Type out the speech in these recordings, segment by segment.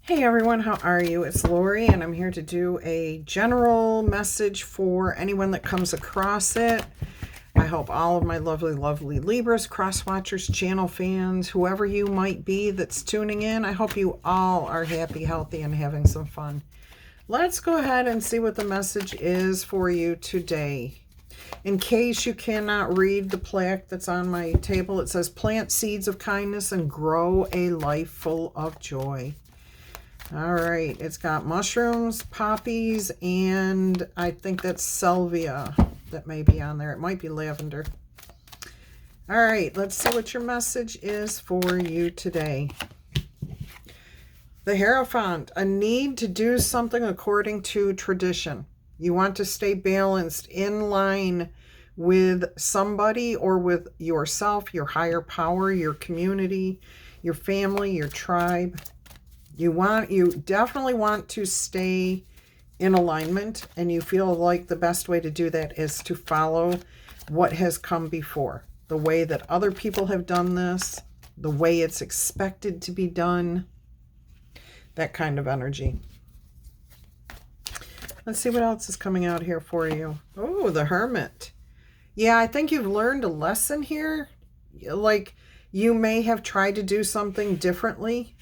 Hey everyone, how are you? It's Laurie, and I'm here to do a general message for anyone that comes across it. I hope all of my lovely, lovely Libras, cross-watchers, channel fans, whoever you might be that's tuning in, I hope you all are happy, healthy, and having some fun. Let's go ahead and see what the message is for you today. In case you cannot read the plaque that's on my table, it says, "Plant seeds of kindness and grow a life full of joy." All right, it's got mushrooms, poppies, and I think that's salvia that may be on there. It might be lavender. All right, let's see what your message is for you today. The Hierophant, a need to do something according to tradition. You want to stay balanced, in line with somebody or with yourself, your higher power, your community, your family, your tribe. You definitely want to stay in alignment, and you feel like the best way to do that is to follow what has come before. The way that other people have done this, the way it's expected to be done, that kind of energy. Let's see what else is coming out here for you. Oh, the Hermit. Yeah, I think you've learned a lesson here. Like, you may have tried to do something differently,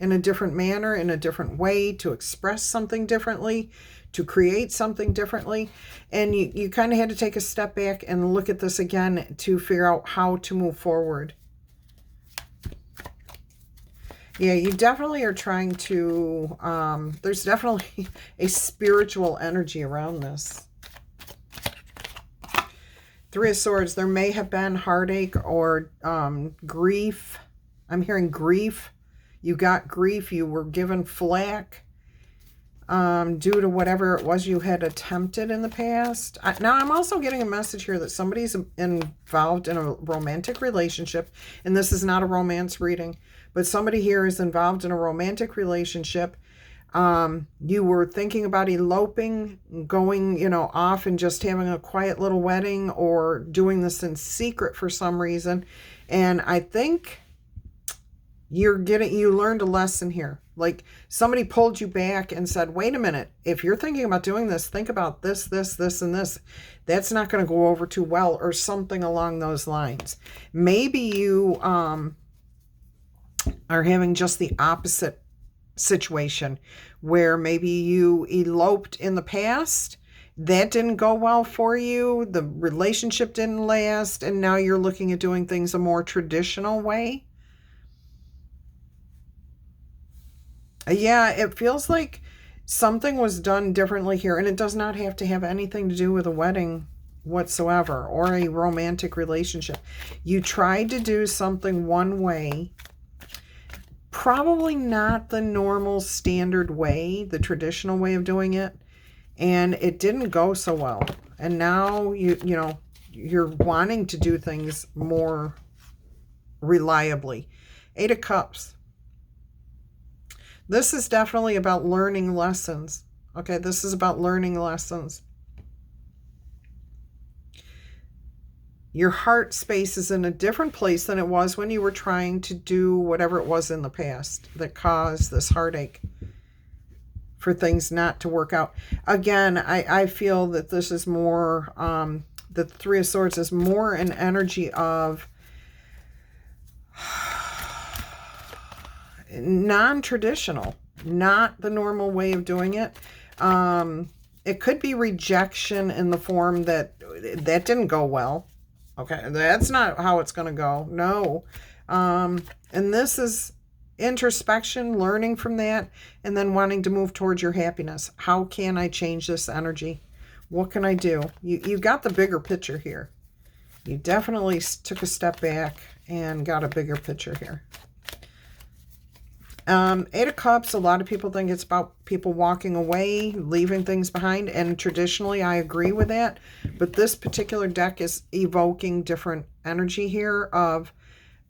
in a different manner, in a different way, to express something differently, to create something differently. And you kind of had to take a step back and look at this again to figure out how to move forward. Yeah, you definitely are trying to, there's definitely a spiritual energy around this. Three of Swords, there may have been heartache or grief. I'm hearing grief. You got grief, you were given flack due to whatever it was you had attempted in the past. Now, I'm also getting a message here that somebody's involved in a romantic relationship, and this is not a romance reading, but somebody here is involved in a romantic relationship. You were thinking about eloping, going, off and just having a quiet little wedding, or doing this in secret for some reason. And I think you learned a lesson here. Like, somebody pulled you back and said, wait a minute, if you're thinking about doing this, think about this, this, this, and this. That's not going to go over too well, or something along those lines. Maybe you are having just the opposite situation, where maybe you eloped in the past. That didn't go well for you. The relationship didn't last, and now you're looking at doing things a more traditional way. Yeah, it feels like something was done differently here, and it does not have to have anything to do with a wedding whatsoever, or a romantic relationship. You tried to do something one way, probably not the normal standard way, the traditional way of doing it, and it didn't go so well. And now you're wanting to do things more reliably. Eight of Cups. This is definitely about learning lessons. Okay, this is about learning lessons. Your heart space is in a different place than it was when you were trying to do whatever it was in the past that caused this heartache for things not to work out. Again, I feel that this is more, the Three of Swords is more an energy of non-traditional, not the normal way of doing it. It could be rejection in the form that didn't go well. Okay, that's not how it's going to go. No. And this is introspection, learning from that, and then wanting to move towards your happiness. How can I change this energy? What can I do? You got the bigger picture here. You definitely took a step back and got a bigger picture here. Eight of Cups, a lot of people think it's about people walking away, leaving things behind, and traditionally I agree with that, but this particular deck is evoking different energy here of,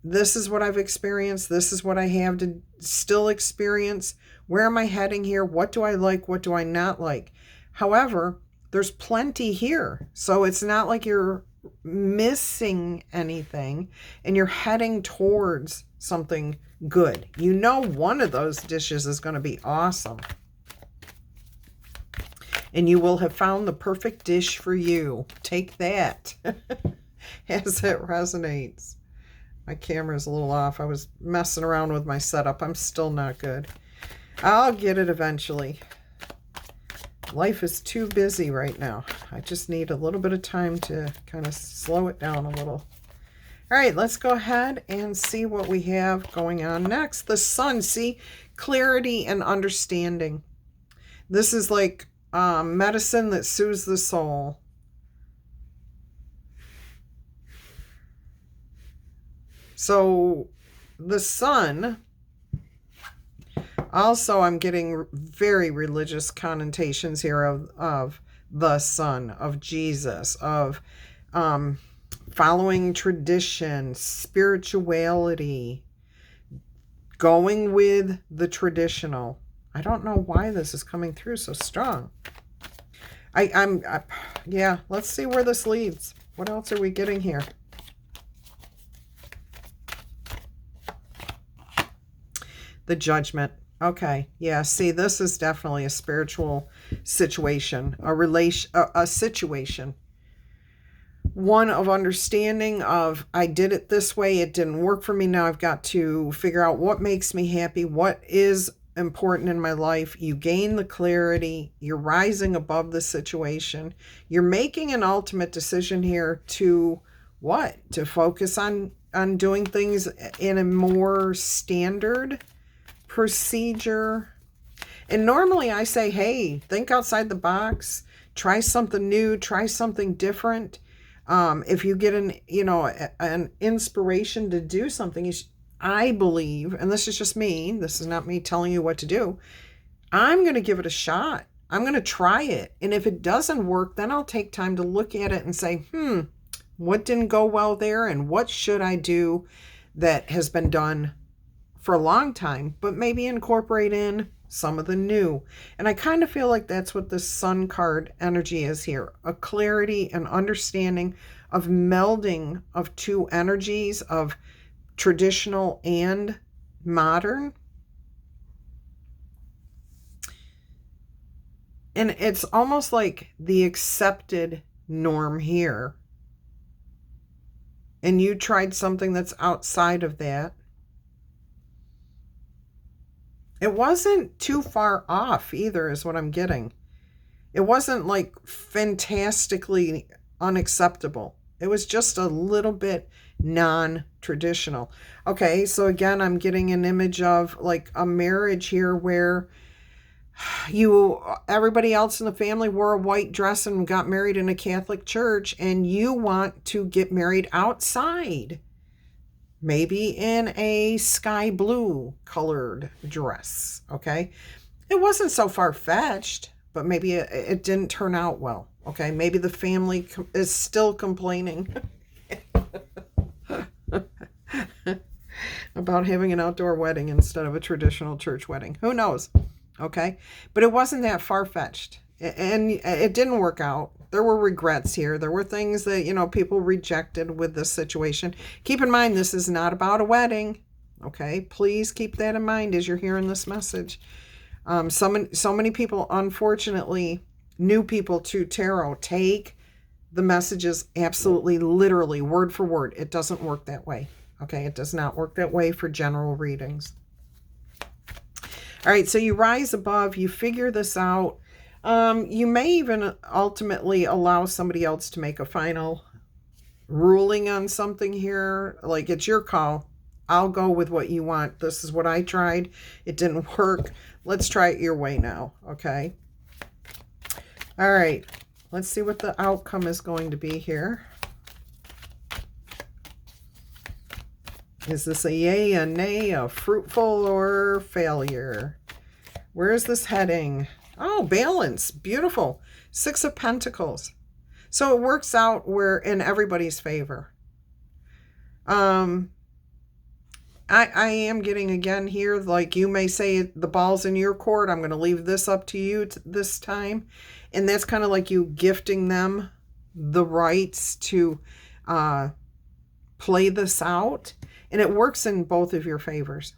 this is what I've experienced, this is what I have to still experience, where am I heading here, what do I like, what do I not like. However, there's plenty here, so it's not like you're missing anything, and you're heading towards something good. You know one of those dishes is going to be awesome. And you will have found the perfect dish for you. Take that as it resonates. My camera's a little off. I was messing around with my setup. I'm still not good. I'll get it eventually. Life is too busy right now. I just need a little bit of time to kind of slow it down a little. All right, let's go ahead and see what we have going on next. The Sun, see, clarity and understanding. This is like medicine that soothes the soul. So the Sun, also I'm getting very religious connotations here of the Sun, of Jesus, of following tradition, spirituality, going with the traditional. I don't know why this is coming through so strong. Yeah, let's see where this leads. What else are we getting here? The Judgment. Okay, yeah, see, this is definitely a spiritual situation, a situation. One of understanding of, I did it this way, it didn't work for me, now I've got to figure out what makes me happy, what is important in my life. You gain the clarity, you're rising above the situation, you're making an ultimate decision here to what? To focus on doing things in a more standard procedure. And normally I say, hey, think outside the box, try something new, try something different. If you get an inspiration to do something, I believe, and this is just me, this is not me telling you what to do, I'm going to give it a shot. I'm going to try it. And if it doesn't work, then I'll take time to look at it and say, what didn't go well there? And what should I do that has been done for a long time, but maybe incorporate in some of the new. And I kind of feel like that's what the Sun card energy is here. A clarity and understanding of melding of two energies of traditional and modern. And it's almost like the accepted norm here. And you tried something that's outside of that. It wasn't too far off either, is what I'm getting. It wasn't like fantastically unacceptable. It was just a little bit non-traditional. Okay, so again, I'm getting an image of like a marriage here where everybody else in the family wore a white dress and got married in a Catholic church, and you want to get married outside. Maybe in a sky blue colored dress, okay? It wasn't so far-fetched, but maybe it didn't turn out well, okay? Maybe the family is still complaining about having an outdoor wedding instead of a traditional church wedding. Who knows, okay? But it wasn't that far-fetched, and it didn't work out. There were regrets here. There were things that, people rejected with this situation. Keep in mind, this is not about a wedding. Okay, please keep that in mind as you're hearing this message. So many people, unfortunately, new people to tarot, take the messages absolutely literally, word for word. It doesn't work that way. Okay, it does not work that way for general readings. All right, so you rise above, you figure this out. You may even ultimately allow somebody else to make a final ruling on something here. Like, it's your call. I'll go with what you want. This is what I tried. It didn't work. Let's try it your way now. Okay. All right. Let's see what the outcome is going to be here. Is this a yay, a nay, a fruitful, or failure? Where is this heading? Oh, balance. Beautiful. 6 of Pentacles. So it works out where in everybody's favor. I am getting again here, like you may say the ball's in your court. I'm going to leave this up to you this time. And that's kind of like you gifting them the rights to play this out. And it works in both of your favors.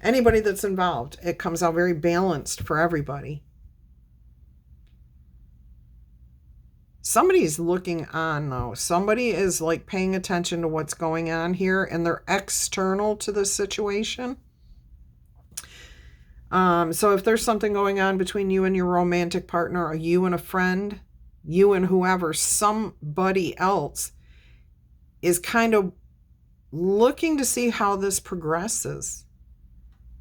Anybody that's involved, it comes out very balanced for everybody. Somebody's looking on, though. Somebody is like paying attention to what's going on here, and they're external to this situation. So if there's something going on between you and your romantic partner, or you and a friend, you and whoever, somebody else is kind of looking to see how this progresses.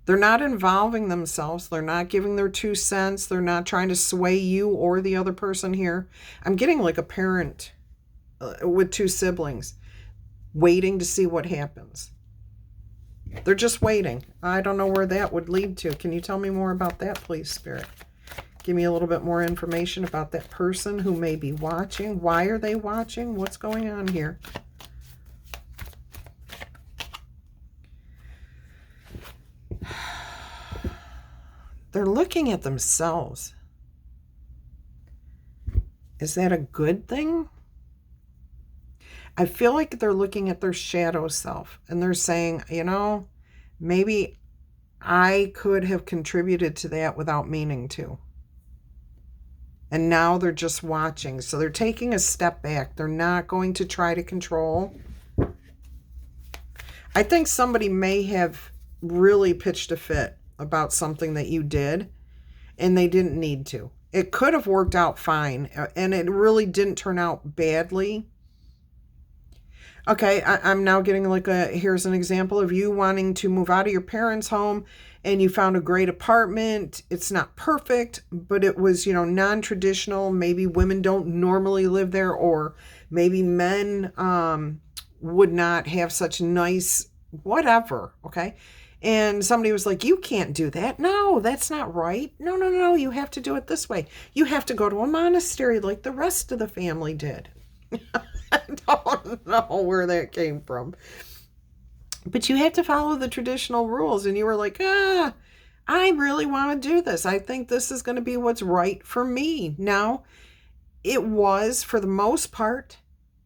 They're not involving themselves. They're not giving their 2 cents. They're not trying to sway you or the other person here. I'm getting like a parent with 2 siblings waiting to see what happens. They're just waiting. I don't know where that would lead to. Can you tell me more about that, please, Spirit? Give me a little bit more information about that person who may be watching. Why are they watching? What's going on here? They're looking at themselves. Is that a good thing? I feel like they're looking at their shadow self and they're saying, you know, maybe I could have contributed to that without meaning to. And now they're just watching. So they're taking a step back. They're not going to try to control. I think somebody may have really pitched a fit about something that you did, and they didn't need to. It could have worked out fine, and it really didn't turn out badly. Okay, I'm now getting like here's an example of you wanting to move out of your parents' home, and you found a great apartment. It's not perfect, but it was, you know, non-traditional. Maybe women don't normally live there, or maybe men would not have such nice whatever, okay? And somebody was like, you can't do that. No, that's not right. No, you have to do it this way. You have to go to a monastery like the rest of the family did. I don't know where that came from. But you have to follow the traditional rules. And you were like, I really want to do this. I think this is going to be what's right for me. Now, it was for the most part,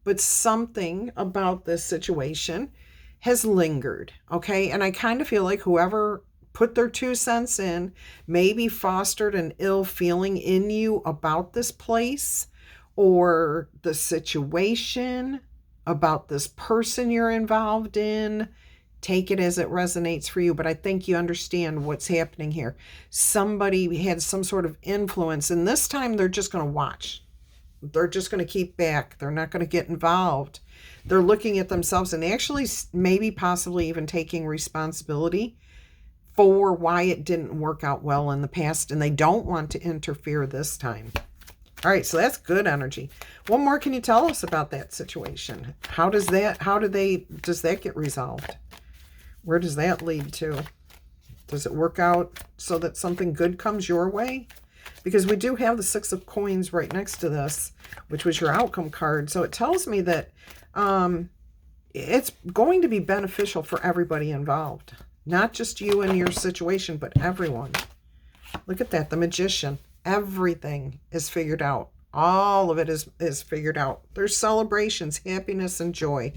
but something about this situation has lingered, okay? And I kind of feel like whoever put their 2 cents in maybe fostered an ill feeling in you about this place or the situation, about this person you're involved in. Take it as it resonates for you, but I think you understand what's happening here. Somebody had some sort of influence, and this time they're just going to watch. They're just going to keep back. They're not going to get involved. They're looking at themselves and actually maybe possibly even taking responsibility for why it didn't work out well in the past, and they don't want to interfere this time. All right, so that's good energy. What more can you tell us about that situation? Does that get resolved? Where does that lead to? Does it work out so that something good comes your way? Because we do have the 6 of coins right next to this, which was your outcome card. So it tells me that it's going to be beneficial for everybody involved. Not just you and your situation, but everyone. Look at that, the Magician. Everything is figured out. All of it is figured out. There's celebrations, happiness, and joy.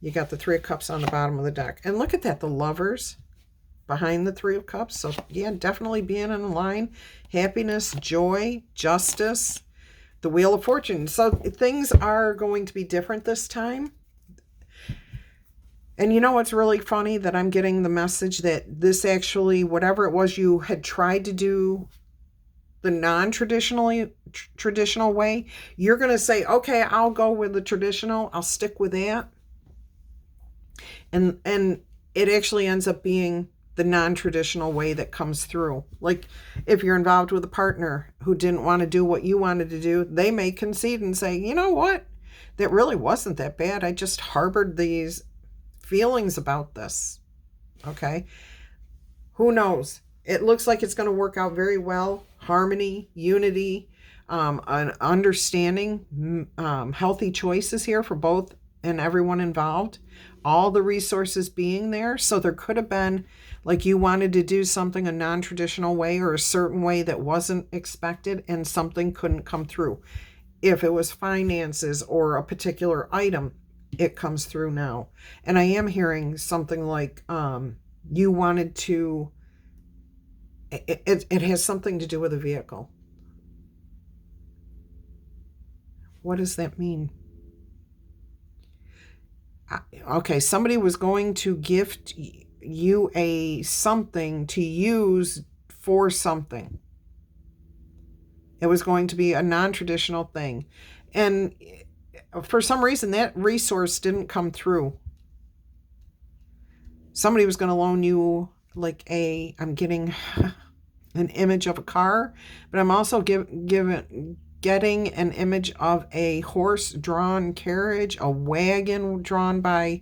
You got the 3 of Cups on the bottom of the deck. And look at that, the Lovers behind the 3 of Cups. So yeah, definitely being in line. Happiness, joy, justice, the Wheel of Fortune. So things are going to be different this time. And you know what's really funny? That I'm getting the message that this actually, whatever it was you had tried to do the non-traditional way, you're going to say, okay, I'll go with the traditional. I'll stick with that. And it actually ends up being the non-traditional way that comes through. Like if you're involved with a partner who didn't want to do what you wanted to do, they may concede and say, you know what? That really wasn't that bad. I just harbored these feelings about this. Okay. Who knows? It looks like it's going to work out very well. Harmony, unity, an understanding, healthy choices here for both and everyone involved. All the resources being there. So there could have been, like, you wanted to do something a non-traditional way or a certain way that wasn't expected, and something couldn't come through. If it was finances or a particular item, it comes through now. And I am hearing something like you wanted to, it has something to do with a vehicle. What does that mean? Okay, somebody was going to gift you something to use for something. It was going to be a non-traditional thing. And for some reason, that resource didn't come through. Somebody was going to loan you like I'm getting an image of a car, but I'm also getting an image of a horse-drawn carriage, a wagon drawn by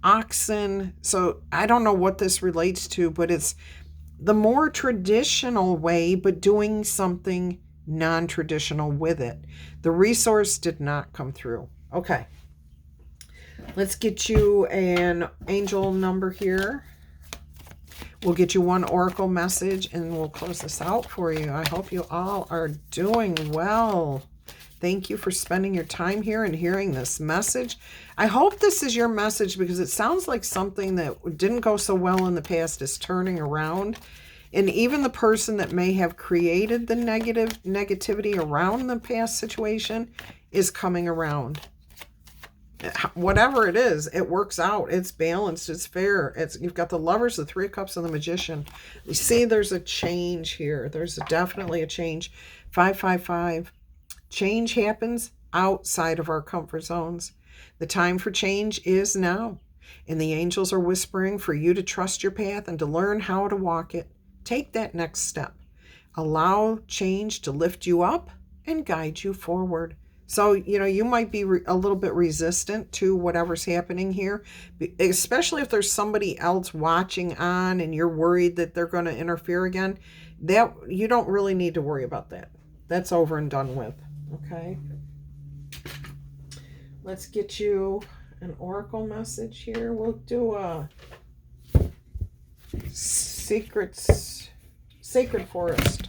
oxen. So I don't know what this relates to, but it's the more traditional way, but doing something non-traditional with it. The resource did not come through. Okay. Let's get you an angel number here. We'll get you one oracle message and we'll close this out for you. I hope you all are doing well. Thank you for spending your time here and hearing this message. I hope this is your message because it sounds like something that didn't go so well in the past is turning around. And even the person that may have created the negativity around the past situation is coming around. Whatever it is, it works out. It's balanced. It's fair. You've got the Lovers, the Three of Cups, and the Magician. You see, there's a change here. There's definitely a change. 555. Change happens outside of our comfort zones. The time for change is now. And the angels are whispering for you to trust your path and to learn how to walk it. Take that next step. Allow change to lift you up and guide you forward. So, you might be a little bit resistant to whatever's happening here, especially if there's somebody else watching on and you're worried that they're going to interfere again. That you don't really need to worry about that. That's over and done with. Okay. Let's get you an oracle message here. We'll do a sacred forest.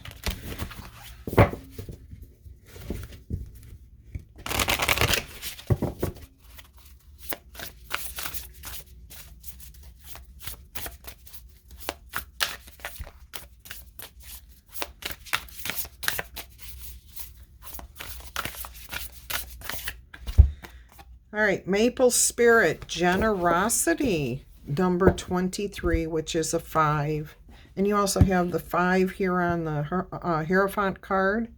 All right, Maple Spirit, Generosity, number 23, which is a 5. And you also have the 5 here on the Hierophant card.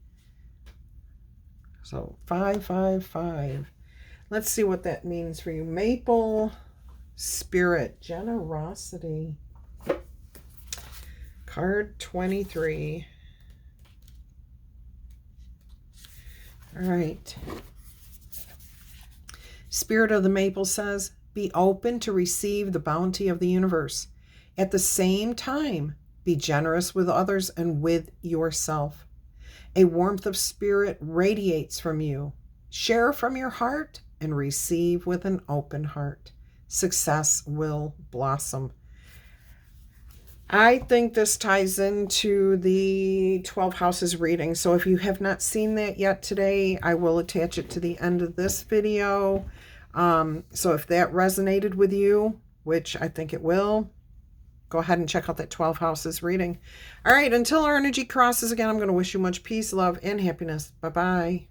So 555. Let's see what that means for you. Maple Spirit, Generosity. Card 23. All right. Spirit of the Maple says, be open to receive the bounty of the universe. At the same time, be generous with others and with yourself. A warmth of spirit radiates from you. Share from your heart and receive with an open heart. Success will blossom. I think this ties into the 12 houses reading. So if you have not seen that yet today, I will attach it to the end of this video. So if that resonated with you, which I think it will, go ahead and check out that 12 houses reading. All right, until our energy crosses again, I'm going to wish you much peace, love, and happiness. Bye-bye.